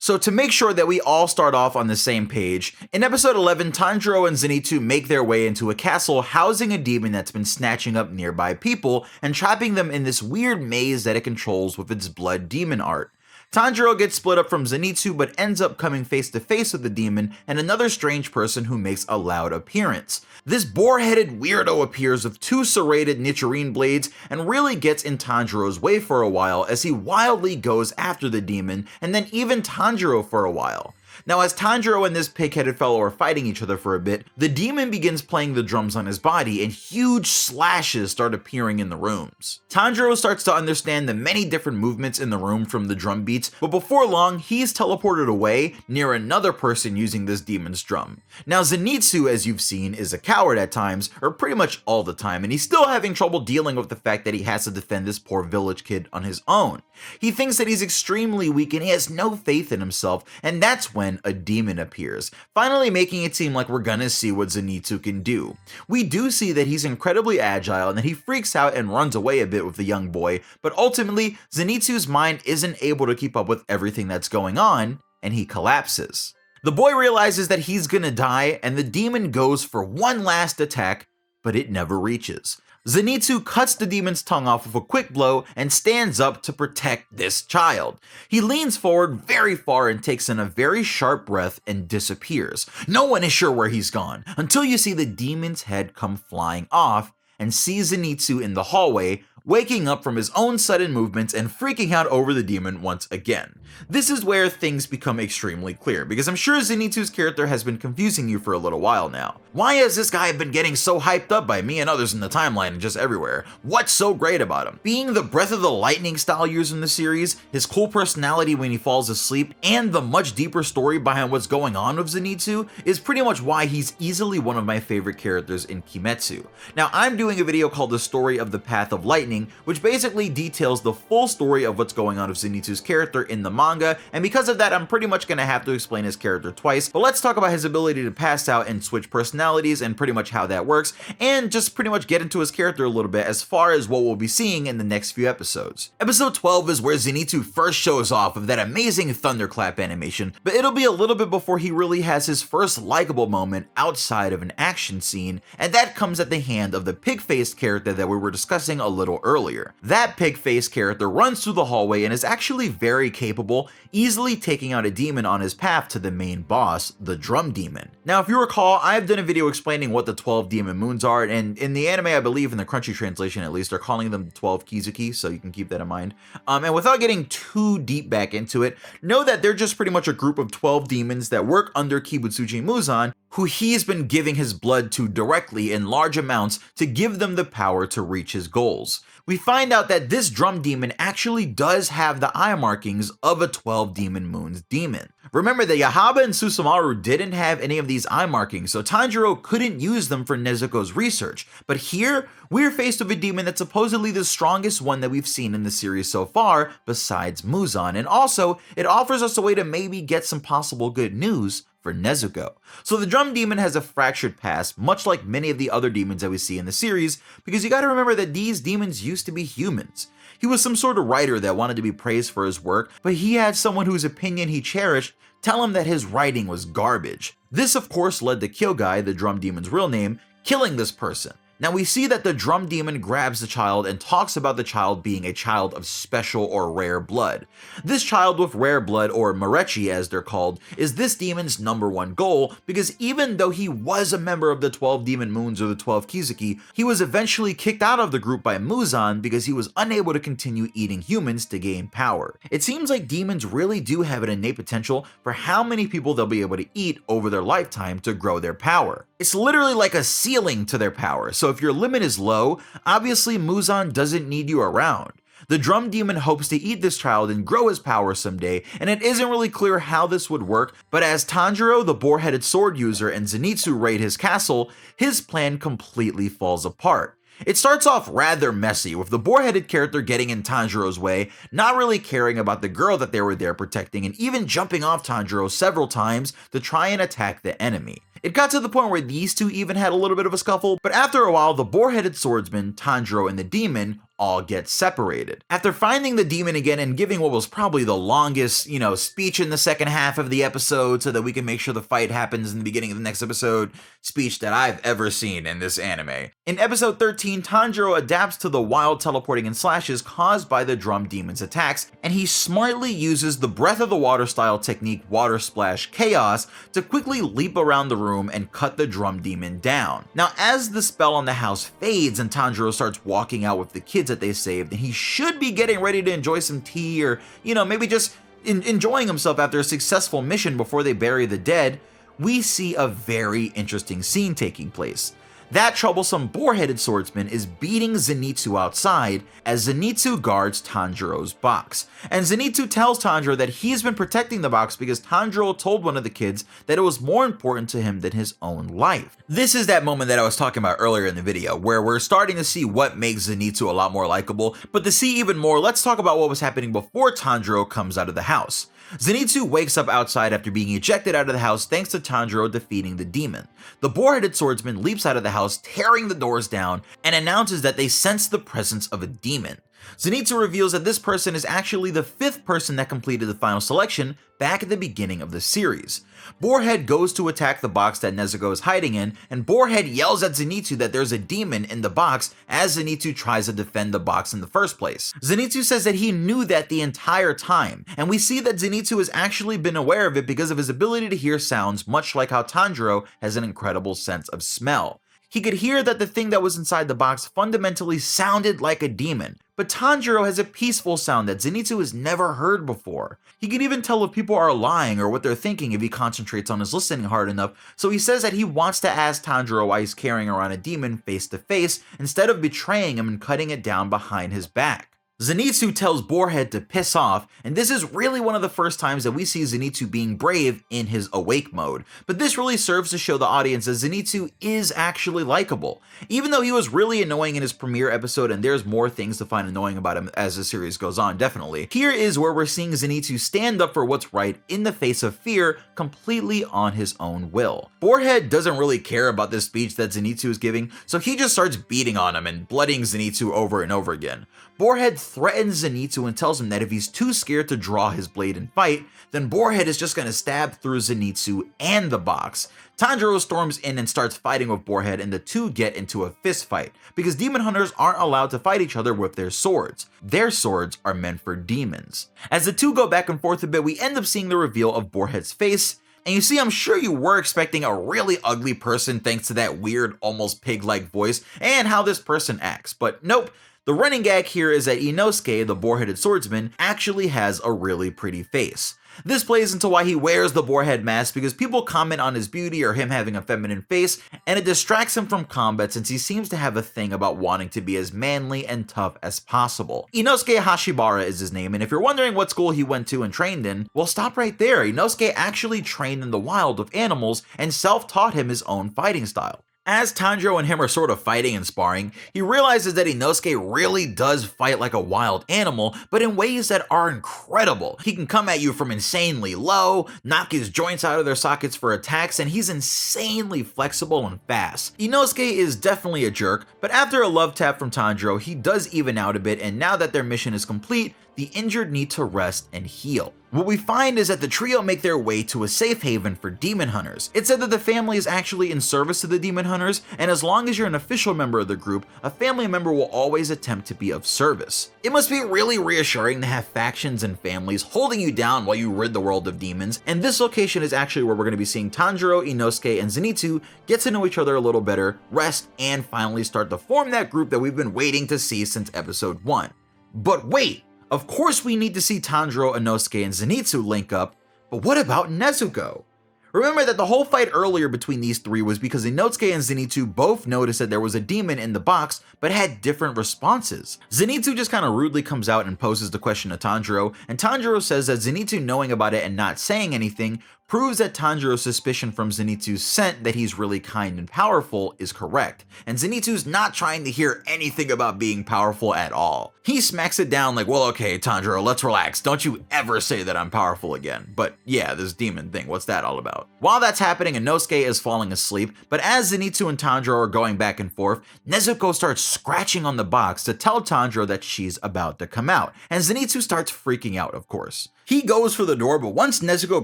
So to make sure that we all start off on the same page, in episode 11, Tanjiro and Zenitsu make their way into a castle housing a demon that's been snatching up nearby people and trapping them in this weird maze that it controls with its blood demon art. Tanjiro gets split up from Zenitsu but ends up coming face to face with the demon and another strange person who makes a loud appearance. This boar-headed weirdo appears with two serrated Nichirin blades and really gets in Tanjiro's way for a while as he wildly goes after the demon and then even Tanjiro for a while. Now, as Tanjiro and this pig-headed fellow are fighting each other for a bit, the demon begins playing the drums on his body and huge slashes start appearing in the rooms. Tanjiro starts to understand the many different movements in the room from the drum beats, but before long, he's teleported away near another person using this demon's drum. Now, Zenitsu, as you've seen, is a coward at times, or pretty much all the time, and he's still having trouble dealing with the fact that he has to defend this poor village kid on his own. He thinks that he's extremely weak and he has no faith in himself, and that's when a demon appears, finally making it seem like we're gonna see what Zenitsu can do. We do see that he's incredibly agile and that he freaks out and runs away a bit with the young boy, but ultimately, Zenitsu's mind isn't able to keep up with everything that's going on, and he collapses. The boy realizes that he's gonna die, and the demon goes for one last attack, but it never reaches. Zenitsu cuts the demon's tongue off with a quick blow and stands up to protect this child. He leans forward very far and takes in a very sharp breath and disappears. No one is sure where he's gone, until you see the demon's head come flying off and see Zenitsu in the hallway, waking up from his own sudden movements and freaking out over the demon once again. This is where things become extremely clear, because I'm sure Zenitsu's character has been confusing you for a little while now. Why has this guy been getting so hyped up by me and others in the timeline and just everywhere? What's so great about him? Being the breath of the lightning style used in the series, his cool personality when he falls asleep, and the much deeper story behind what's going on with Zenitsu is pretty much why he's easily one of my favorite characters in Kimetsu. Now, I'm doing a video called The Story of the Path of Lightning, which basically details the full story of what's going on with Zenitsu's character in the manga, and because of that, I'm pretty much going to have to explain his character twice, but let's talk about his ability to pass out and switch personalities and pretty much how that works, and just pretty much get into his character a little bit as far as what we'll be seeing in the next few episodes. Episode 12 is where Zenitsu first shows off of that amazing thunderclap animation, but it'll be a little bit before he really has his first likable moment outside of an action scene, and that comes at the hand of the pig-faced character that we were discussing a little earlier. That pig-faced character runs through the hallway and is actually very capable, easily taking out a demon on his path to the main boss, the drum demon. Now, if you recall, I've done a video explaining what the 12 demon moons are, and in the anime, I believe in the Crunchy translation at least, they're calling them 12 Kizuki, so you can keep that in mind. And without getting too deep back into it, know that they're just pretty much a group of 12 demons that work under Kibutsuji Muzan, who he's been giving his blood to directly in large amounts to give them the power to reach his goals. We find out that this drum demon actually does have the eye markings of a 12 demon moons demon. Remember that Yaiba and Susumaru didn't have any of these eye markings, so Tanjiro couldn't use them for Nezuko's research. But here, we're faced with a demon that's supposedly the strongest one that we've seen in the series so far, besides Muzan, and also, it offers us a way to maybe get some possible good news for Nezuko. So the drum demon has a fractured past, much like many of the other demons that we see in the series, because you gotta remember that these demons used to be humans. He was some sort of writer that wanted to be praised for his work, but he had someone whose opinion he cherished tell him that his writing was garbage. This of course led to Kyogai, the drum demon's real name, killing this person. Now we see that the drum demon grabs the child and talks about the child being a child of special or rare blood. This child with rare blood, or Marechi as they're called, is this demon's #1 goal, because even though he was a member of the 12 demon moons or the 12 Kizuki, he was eventually kicked out of the group by Muzan because he was unable to continue eating humans to gain power. It seems like demons really do have an innate potential for how many people they'll be able to eat over their lifetime to grow their power. It's literally like a ceiling to their power, so if your limit is low, obviously Muzan doesn't need you around. The drum demon hopes to eat this child and grow his power someday, and it isn't really clear how this would work, but as Tanjiro, the boar-headed sword user, and Zenitsu raid his castle, his plan completely falls apart. It starts off rather messy, with the boar-headed character getting in Tanjiro's way, not really caring about the girl that they were there protecting, and even jumping off Tanjiro several times to try and attack the enemy. It got to the point where these two even had a little bit of a scuffle, but after a while, the boar-headed swordsman, Tanjiro, and the demon all get separated. After finding the demon again and giving what was probably the longest, speech in the second half of the episode so that we can make sure the fight happens in the beginning of the next episode, speech that I've ever seen in this anime. In episode 13, Tanjiro adapts to the wild teleporting and slashes caused by the drum demon's attacks, and he smartly uses the Breath of the Water style technique Water Splash Chaos to quickly leap around the room and cut the drum demon down. Now, as the spell on the house fades and Tanjiro starts walking out with the kids that they saved, and he should be getting ready to enjoy some tea or, maybe just enjoying himself after a successful mission before they bury the dead, we see a very interesting scene taking place. That troublesome Boar Headed Swordsman is beating Zenitsu outside as Zenitsu guards Tanjiro's box. And Zenitsu tells Tanjiro that he's been protecting the box because Tanjiro told one of the kids that it was more important to him than his own life. This is that moment that I was talking about earlier in the video, where we're starting to see what makes Zenitsu a lot more likable, but to see even more, let's talk about what was happening before Tanjiro comes out of the house. Zenitsu wakes up outside after being ejected out of the house thanks to Tanjiro defeating the demon. The Boar-Headed Swordsman leaps out of the house, tearing the doors down, and announces that they sense the presence of a demon. Zenitsu reveals that this person is actually the 5th person that completed the final selection back at the beginning of the series. Boarhead goes to attack the box that Nezuko is hiding in, and Boarhead yells at Zenitsu that there's a demon in the box as Zenitsu tries to defend the box in the first place. Zenitsu says that he knew that the entire time, and we see that Zenitsu has actually been aware of it because of his ability to hear sounds, much like how Tanjiro has an incredible sense of smell. He could hear that the thing that was inside the box fundamentally sounded like a demon, but Tanjiro has a peaceful sound that Zenitsu has never heard before. He can even tell if people are lying or what they're thinking if he concentrates on his listening hard enough, so he says that he wants to ask Tanjiro why he's carrying around a demon face to face instead of betraying him and cutting it down behind his back. Zenitsu tells Boarhead to piss off, and this is really one of the first times that we see Zenitsu being brave in his awake mode, but this really serves to show the audience that Zenitsu is actually likable. Even though he was really annoying in his premiere episode, and there's more things to find annoying about him as the series goes on, definitely, here is where we're seeing Zenitsu stand up for what's right in the face of fear, completely on his own will. Boarhead doesn't really care about this speech that Zenitsu is giving, so he just starts beating on him and blooding Zenitsu over and over again. Boarhead threatens Zenitsu and tells him that if he's too scared to draw his blade and fight, then Boarhead is just going to stab through Zenitsu and the box. Tanjiro storms in and starts fighting with Boarhead, and the two get into a fist fight, because demon hunters aren't allowed to fight each other with their swords. Their swords are meant for demons. As the two go back and forth a bit, we end up seeing the reveal of Boarhead's face. And you see, I'm sure you were expecting a really ugly person thanks to that weird, almost pig-like voice and how this person acts, but nope. The running gag here is that Inosuke, the Boar-Headed Swordsman, actually has a really pretty face. This plays into why he wears the boarhead mask, because people comment on his beauty or him having a feminine face, and it distracts him from combat since he seems to have a thing about wanting to be as manly and tough as possible. Inosuke Hashibara is his name, and if you're wondering what school he went to and trained in, well, stop right there. Inosuke actually trained in the wild with animals and self-taught him his own fighting style. As Tanjiro and him are sort of fighting and sparring, he realizes that Inosuke really does fight like a wild animal, but in ways that are incredible. He can come at you from insanely low, knock his joints out of their sockets for attacks, and he's insanely flexible and fast. Inosuke is definitely a jerk, but after a love tap from Tanjiro, he does even out a bit, and now that their mission is complete, the injured need to rest and heal. What we find is that the trio make their way to a safe haven for demon hunters. It's said that the family is actually in service to the demon hunters, and as long as you're an official member of the group, a family member will always attempt to be of service. It must be really reassuring to have factions and families holding you down while you rid the world of demons, and this location is actually where we're going to be seeing Tanjiro, Inosuke, and Zenitsu get to know each other a little better, rest, and finally start to form that group that we've been waiting to see since episode 1. But wait! Of course we need to see Tanjiro, Inosuke, and Zenitsu link up, but what about Nezuko? Remember that the whole fight earlier between these three was because Inosuke and Zenitsu both noticed that there was a demon in the box, but had different responses. Zenitsu just kind of rudely comes out and poses the question to Tanjiro, and Tanjiro says that Zenitsu knowing about it and not saying anything proves that Tanjiro's suspicion from Zenitsu's scent that he's really kind and powerful is correct, and Zenitsu's not trying to hear anything about being powerful at all. He smacks it down like, well, okay, Tanjiro, let's relax. Don't you ever say that I'm powerful again. But yeah, this demon thing, what's that all about? While that's happening, Inosuke is falling asleep, but as Zenitsu and Tanjiro are going back and forth, Nezuko starts scratching on the box to tell Tanjiro that she's about to come out, and Zenitsu starts freaking out, of course. He goes for the door, but once Nezuko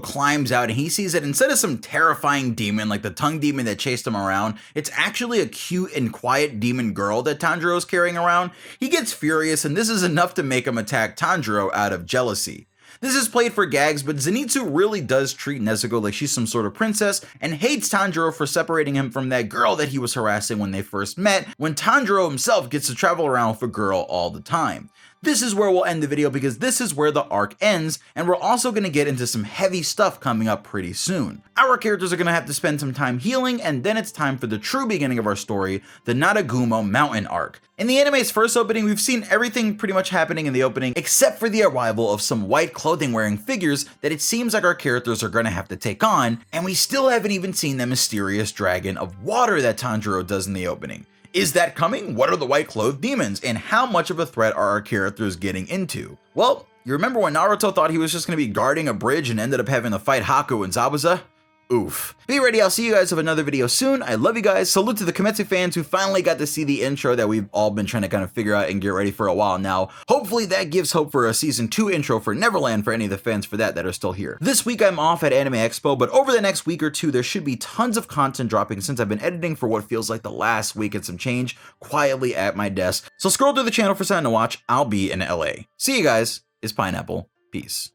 climbs out and he sees that instead of some terrifying demon like the tongue demon that chased him around, it's actually a cute and quiet demon girl that Tanjiro is carrying around, he gets furious, and this is enough to make him attack Tanjiro out of jealousy. This is played for gags, but Zenitsu really does treat Nezuko like she's some sort of princess and hates Tanjiro for separating him from that girl that he was harassing when they first met, when Tanjiro himself gets to travel around with a girl all the time. This is where we'll end the video because this is where the arc ends, and we're also going to get into some heavy stuff coming up pretty soon. Our characters are going to have to spend some time healing, and then it's time for the true beginning of our story, the Natagumo Mountain arc. In the anime's first opening, we've seen everything pretty much happening in the opening except for the arrival of some white clothing wearing figures that it seems like our characters are going to have to take on, and we still haven't even seen the mysterious dragon of water that Tanjiro does in the opening. Is that coming? What are the white clothed demons? And how much of a threat are our characters getting into? Well, you remember when Naruto thought he was just going to be guarding a bridge and ended up having to fight Haku and Zabuza? Oof. Be ready, I'll see you guys with another video soon. I love you guys. Salute to the Kimetsu fans who finally got to see the intro that we've all been trying to kind of figure out and get ready for a while now. Hopefully that gives hope for a season 2 intro for Neverland for any of the fans for that are still here. This week I'm off at Anime Expo, but over the next week or two there should be tons of content dropping since I've been editing for what feels like the last week and some change quietly at my desk. So scroll through the channel for something to watch. I'll be in LA. See you guys. It's Pineapple. Peace.